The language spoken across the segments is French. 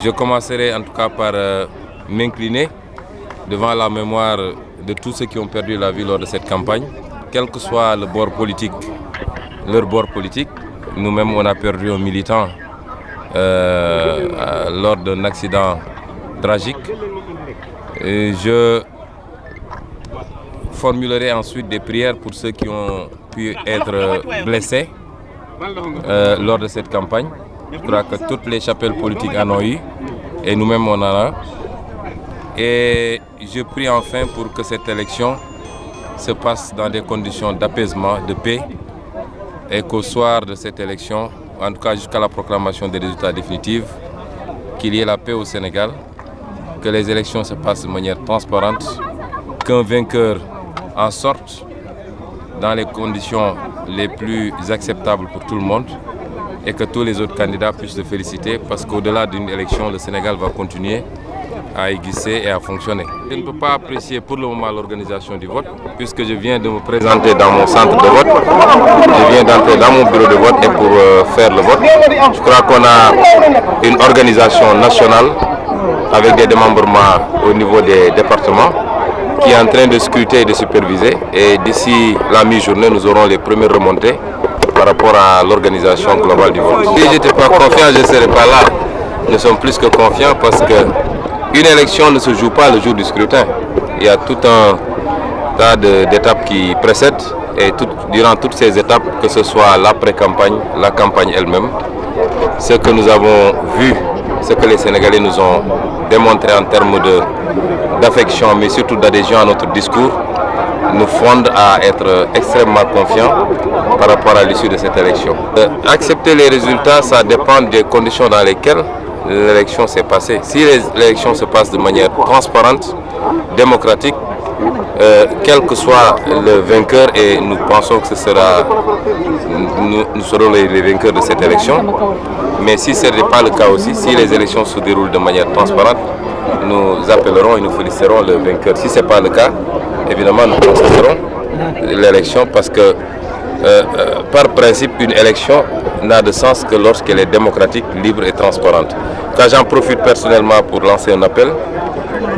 Je commencerai en tout cas par m'incliner devant la mémoire de tous ceux qui ont perdu la vie lors de cette campagne, quel que soit le bord politique, leur bord politique. Nous-mêmes, on a perdu un militant lors d'un accident tragique. Et je formulerai ensuite des prières pour ceux qui ont pu être blessés lors de cette campagne. Je crois que toutes les chapelles politiques en ont eu et nous-mêmes on en a. Et je prie enfin pour que cette élection se passe dans des conditions d'apaisement, de paix, et qu'au soir de cette élection, en tout cas jusqu'à la proclamation des résultats définitifs, qu'il y ait la paix au Sénégal, que les élections se passent de manière transparente, qu'un vainqueur en sorte dans les conditions les plus acceptables pour tout le monde et que tous les autres candidats puissent se féliciter parce qu'au-delà d'une élection, le Sénégal va continuer à exister et à fonctionner. Je ne peux pas apprécier pour le moment l'organisation du vote puisque je viens de me présenter dans mon centre de vote. Je viens d'entrer dans mon bureau de vote et pour faire le vote. Je crois qu'on a une organisation nationale avec des démembrements au niveau des départements qui est en train de scruter et de superviser. Et d'ici la mi-journée, nous aurons les premières remontées par rapport à l'organisation globale du vote. Si je n'étais pas confiant, je ne serais pas là. Nous sommes plus que confiants parce qu'une élection ne se joue pas le jour du scrutin. Il y a tout un tas d'étapes qui précèdent et durant toutes ces étapes, que ce soit l'après-campagne, la campagne elle-même, ce que nous avons vu, ce que les Sénégalais nous ont démontré en termes d'affection, mais surtout d'adhésion à notre discours, nous fonde à être extrêmement confiants par rapport à l'issue de cette élection. Accepter les résultats, ça dépend des conditions dans lesquelles l'élection s'est passée. Si l'élection se passe de manière transparente, démocratique, quel que soit le vainqueur, et nous pensons que nous serons les vainqueurs de cette élection, mais si ce n'est pas le cas aussi, si les élections se déroulent de manière transparente, nous appellerons et nous féliciterons le vainqueur. Si ce n'est pas le cas, évidemment, nous constaterons l'élection parce que, par principe, une élection n'a de sens que lorsqu'elle est démocratique, libre et transparente. Quand j'en profite personnellement pour lancer un appel,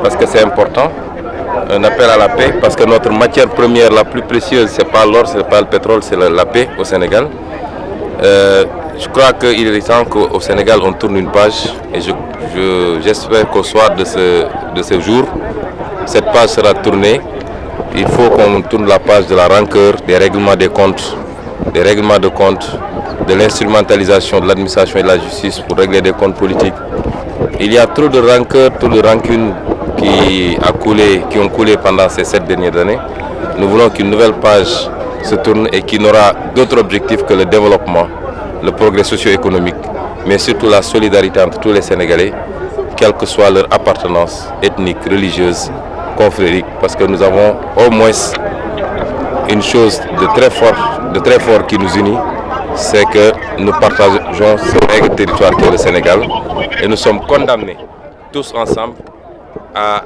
parce que c'est important, un appel à la paix, parce que notre matière première la plus précieuse, ce n'est pas l'or, ce n'est pas le pétrole, c'est la paix au Sénégal. Je crois qu'il est temps qu'au Sénégal, on tourne une page et j'espère qu'au soir de ce jour, cette page sera tournée. Il faut qu'on tourne la page de la rancœur, des règlements de compte, de l'instrumentalisation de l'administration et de la justice pour régler des comptes politiques. Il y a trop de rancœur, trop de rancune qui ont coulé pendant ces 7 dernières années. Nous voulons qu'une nouvelle page se tourne et qui n'aura d'autre objectif que le développement, le progrès socio-économique, mais surtout la solidarité entre tous les Sénégalais, quelle que soit leur appartenance ethnique, religieuse, confrérique, parce que nous avons au moins une chose de très fort qui nous unit, c'est que nous partageons ce règle territoire qui est le Sénégal et nous sommes condamnés tous ensemble à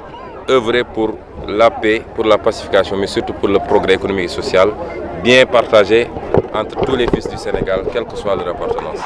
œuvrer pour la paix, pour la pacification, mais surtout pour le progrès économique et social, bien partagé entre tous les fils du Sénégal, quelle que soit leur appartenance.